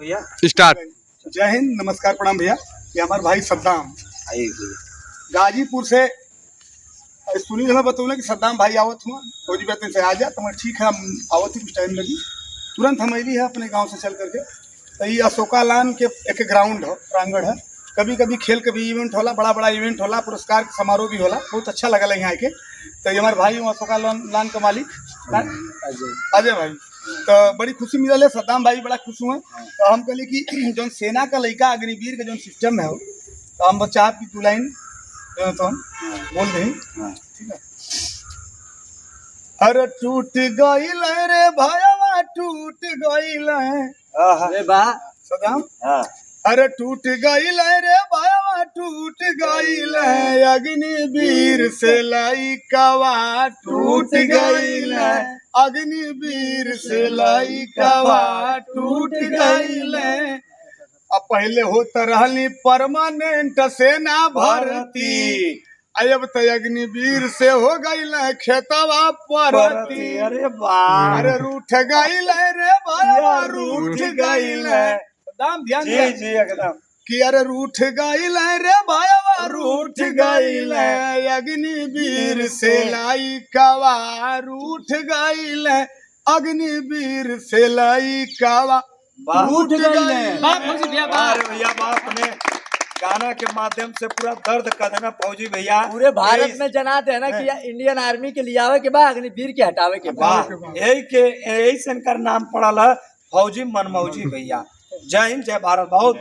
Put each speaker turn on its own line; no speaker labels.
भैया
स्टार्ट।
जय हिंद, नमस्कार, प्रणाम भैया। ये हमारे भाई सद्दाम गाजीपुर से सुनील हमें बतौले कि सद्दाम भाई आवत हुआ फौजी वेतन से आ जा। तो मैं ठीक है, हम आवत ही कुछ टाइम लगी। तुरंत हम अली है अपने गांव से चल करके। तो ये अशोका लान के एक ग्राउंड है, प्रांगण है। कभी कभी खेल के भी इवेंट होला, बड़ा बड़ा इवेंट होला, पुरस्कार के समारोह भी होला। बहुत अच्छा लगल है यहाँ आके। तो ये हमारे भाई अशोका लान का मालिक अजय भाई, तो बड़ी खुशी मिलल है। सद्दाम भाई बड़ा खुश हुए। तो हम कहली कि जो सेना का लड़का अग्निवीर का जो सिस्टम है, तो हम बच्चा आपकी टू लाइन तो हम बोल रहे हैं, ठीक है। अरे टूट गईल रे भैया, टूट गईल
अरे वाह
सद्दाम।
हाँ
अरे टूट गईल रे भैया, टूट गईल अग्निवीर से लइकवा, टूट गईल अग्निवीर से लइकवा, टूट गईल। अब पहले होत रहली परमानेंट सेना भर्ती, अब तो अग्निवीर से हो गईल खेतवा परती।
अरे वाह
अरे रूठ गईल रे भैया, रूठ गईल। दाम ध्यान
जी
दे
जी एकदम
कि अरे रूठ गईल रे भैया, रूठ गईल अग्निवीर से लइकवा, रूठ गईल अग्निवीर से लइकवा,
रूठ गईल।
अरे
भैया बाप ने गाना के माध्यम से पूरा दर्द कर देना फौजी भैया
पूरे भारत में जना दे ना कि इंडियन आर्मी के लिए आवे के बाद अग्निवीर के हटावे के बाद।
वाह।
यही से इनका नाम पड़ल है फौजी मनमौजी भैया। जय हिंद, जय भारत। बहुत